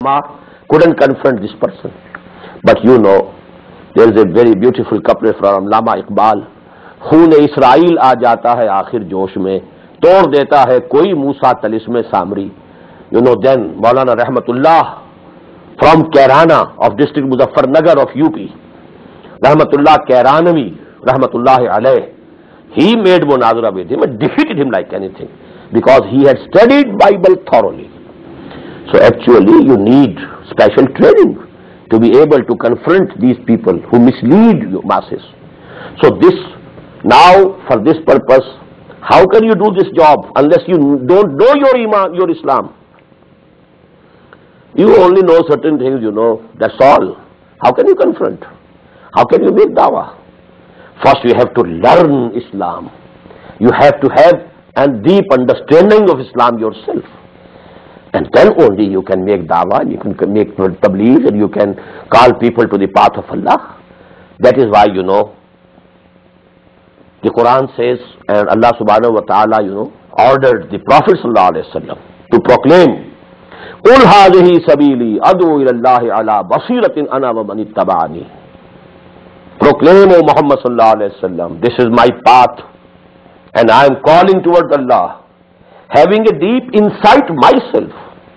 couldn't confront this person. But you know, there is a very beautiful couplet from Allama Iqbal. खून Israel आ जाता है आखिर जोश में, तोड़ देता है कोई मूसा तलिस्म सामरी. You know, then Maulana Rahmatullah from Kairana of district Muzaffarnagar of UP, Rahmatullah Kairanvi, Rahmatullahi alayh, he made munazara with him and defeated him like anything because he had studied Bible thoroughly. So actually you need special training to be able to confront these people who mislead you masses. So this, now for this purpose, how can you do this job unless you don't know your Iman, your Islam? You only know certain things, you know, that's all. How can you confront? How can you make dawah? First you have to learn Islam. You have to have a deep understanding of Islam yourself. And then only you can make dawah, you can make tabligh, and you can call people to the path of Allah. That is why, you know, the Quran says, and Allah subhanahu wa ta'ala, you know, ordered the Prophet sallallahu alaihi wasallam to proclaim, "Qul hadhihi sabili ad'u ila Allahi ala basiratin ana wa man ittaba'ani." Proclaim, O Muhammad sallallahu alaihi wasallam, this is my path, and I am calling towards Allah, having a deep insight myself.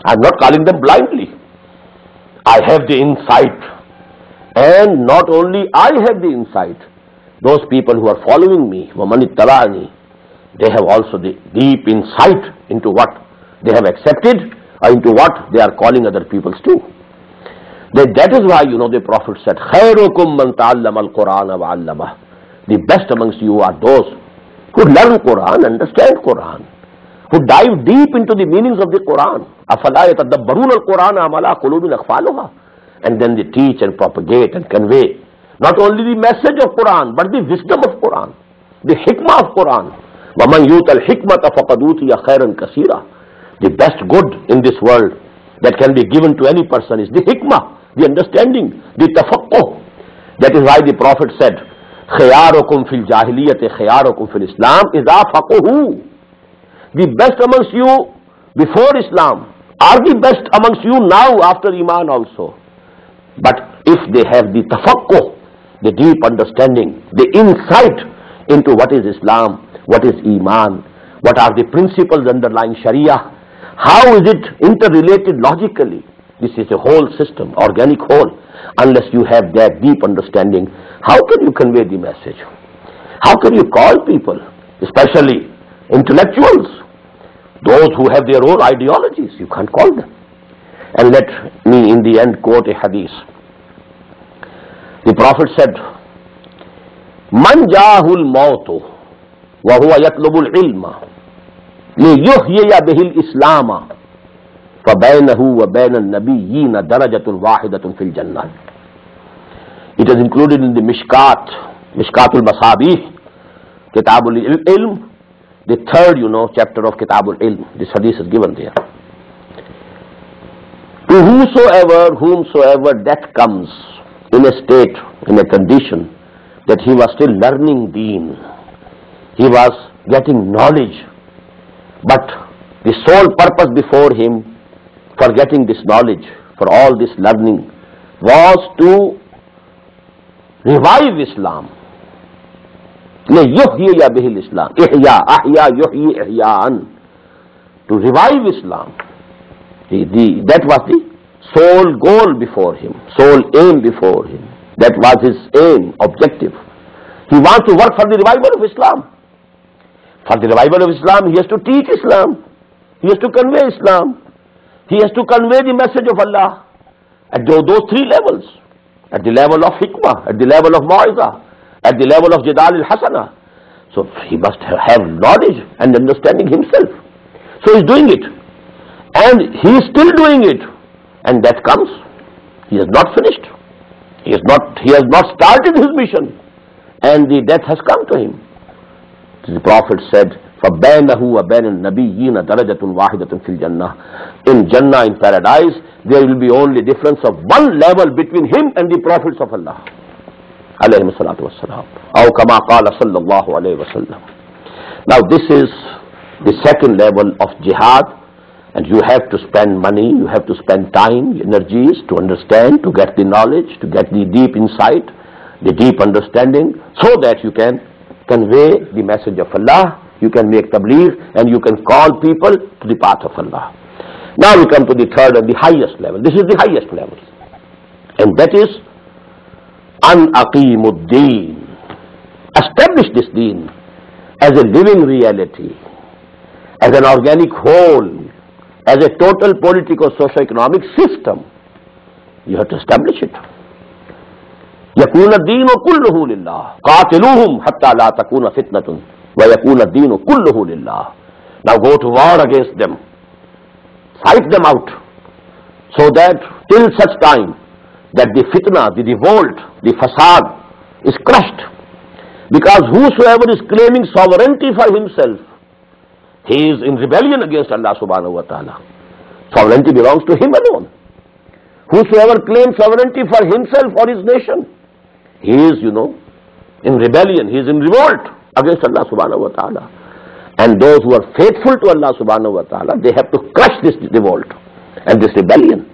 I am not calling them blindly. I have the insight. And not only I have the insight, those people who are following me, وَمَنِ اتَّبَعَنِي, they have also the deep insight into what they have accepted or into what they are calling other peoples to. That is why, you know, the Prophet said, خَيْرُكُمْ مَنْ تَعَلَّمَ الْقُرْآنَ وَعَلَّمَهُ. The best amongst you are those who learn Quran, understand Quran, who dive deep into the meanings of the Quran. أَفَلَا يَتَدَبَّرُونَ الْقُرْآنَ أَمْ عَلَىٰ قُلُوبٍ أَقْفَالُهَا. And then they teach and propagate and convey not only the message of Quran, but the wisdom of Quran, the hikmah of Quran. وَمَنْ يُؤْتَ الْحِكْمَةَ فَقَدْ أُوتِيَ خَيْرًا كَثِيرًا. The best good in this world that can be given to any person is the hikmah, the understanding, the tafaqquh. That is why the Prophet said, خِيَارُكُمْ فِي الْجَاهِلِيَّةِ خِيَارُكُمْ فِي الْإِسْلَامِ إِذَا فَقُهُوا. The best amongst you before Islam are the best amongst you now after Iman also. But if they have the tafaqquh, the deep understanding, the insight into what is Islam, what is Iman, what are the principles underlying Sharia, how is it interrelated logically? This is a whole system, organic whole. Unless you have that deep understanding, how can you convey the message? How can you call people, especially intellectuals, those who have their own ideologies? You can't call them. And let me in the end quote a hadith. The Prophet said, "Man jahul mautu wa huwa yatlubul ilma liyuhyiya bihil islama fa bainahu wa bain an-nabiyyina darajatun wahidatun fil jannah." It is included in the Mishkatul Masabih, Kitabul Ilm, the third, you know, chapter of Kitabul Ilm. This hadith is given there. To whomsoever death comes in a state, in a condition that he was still learning deen, he was getting knowledge, but the sole purpose before him for getting this knowledge, for all this learning, was to revive Islam. لِيُحْيِيَ بِهِ الْإِسْلَامِ إِحْيَا أَحْيَا يُحْيِي إِحْيَاءً. To revive Islam. That was the sole goal before him, sole aim before him. That was his aim, objective. He wants to work for the revival of Islam. For the revival of Islam, he has to teach Islam. He has to convey Islam. He has to convey the message of Allah at those three levels. At the level of hikmah, at the level of mau'izah, at the level of jidal al-hasana. So he must have knowledge and understanding himself. So he's doing it. And he is still doing it. And that comes. He has not finished. He has not started his mission. And the death has come to him. The Prophet said, فَبَيْنَهُ وَبَيْنَ النَّبِيِّينَ دَرَجَةٌ وَاحِدَةٌ فِي الْجَنَّةِ. In Jannah, in paradise, there will be only difference of one level between him and the prophets of Allah. Alayhi salatu wassalam. Aw kama qala sallallahu alayhi wa sallam. Now this is the second level of jihad And you have to spend money, you have to spend time, energies to understand, to get the knowledge, to get the deep insight, the deep understanding, so that you can convey the message of Allah, you can make tabligh, and you can call people to the path of Allah. Now we come to the third and the highest level. This is the highest level. And that is an aqimuddin. Establish this deen as a living reality, as an organic whole, as a total political socio-economic system. You have to establish it. يَكُونَ الدِّينُ كُلُّهُ لِلَّهِ قَاتِلُوهُمْ حَتَّى لَا تَكُونَ فِتْنَةٌ وَيَكُونَ الدِّينُ كُلُّهُ لِلَّهِ. Now go to war against them. Fight them out, so that till such time that the fitna, the revolt, the fasad is crushed. Because whosoever is claiming sovereignty for himself, he is in rebellion against Allah subhanahu wa ta'ala. Sovereignty belongs to him alone. Whosoever claims sovereignty for himself or his nation, he is, in rebellion, he is in revolt against Allah subhanahu wa ta'ala. And those who are faithful to Allah subhanahu wa ta'ala, they have to crush this revolt and this rebellion.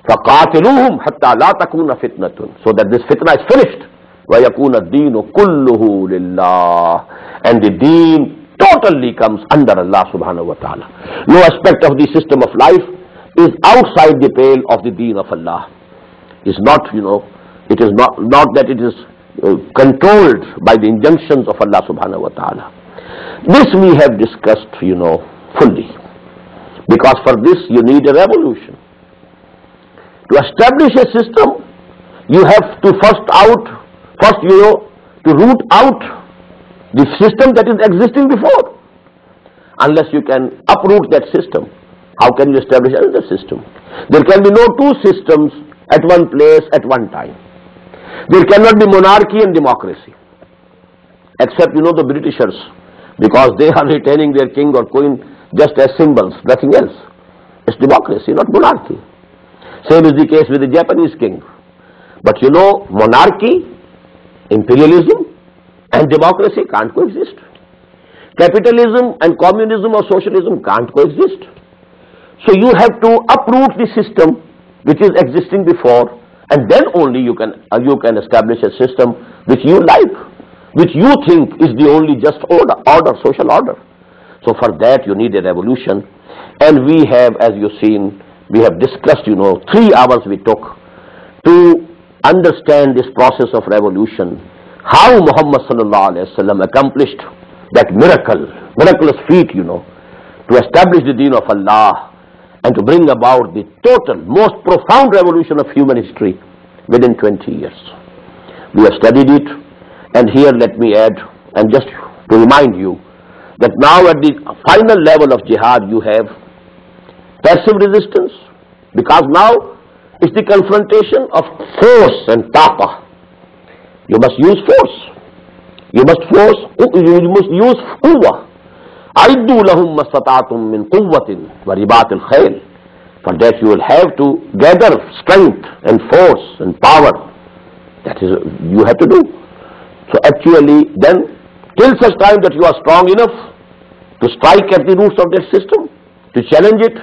فَقَاتِلُوهُمْ حَتَّى لَا تَكُونَ فِتْنَةٌ, so that this fitna is finished. وَيَكُونَ الدِّينُ كُلُّهُ لِلَّهِ, and the deen totally comes under Allah subhanahu wa ta'ala. No aspect of the system of life is outside the pale of the deen of Allah. It's not, it is not that it is controlled by the injunctions of Allah subhanahu wa ta'ala. This we have discussed, fully. Because for this you need a revolution. To establish a system, you have to first, to root out the system that is existing before. Unless you can uproot that system, how can you establish another system? There can be no two systems at one place at one time. There cannot be monarchy and democracy. Except, the Britishers, because they are retaining their king or queen just as symbols, nothing else. It's democracy, not monarchy. Same is the case with the Japanese king. But monarchy, imperialism and democracy can't coexist. Capitalism and communism or socialism can't coexist. So you have to uproot the system which is existing before, and then only you can establish a system which you like, which you think is the only just order, social order. So for that you need a revolution. And we have, as you've seen, we have discussed, 3 hours we took to understand this process of revolution, how Muhammad sallallahu alaihi wasallam accomplished that miraculous feat, to establish the deen of Allah and to bring about the total, most profound revolution of human history within 20 years. We have studied it, and here let me add, and just to remind you, that now at the final level of jihad you have passive resistance, because now it's the confrontation of force and taqah. You must use force. You must use quwwah. أَعِدُّوا لَهُمْ مَا اسْتَطَعْتُم مِّن قُوَّةٍ وَرِبَاطِ الْخَيْلِ. For that you will have to gather strength and force and power. That is, you have to do. So actually then, till such time that you are strong enough to strike at the roots of that system, to challenge it,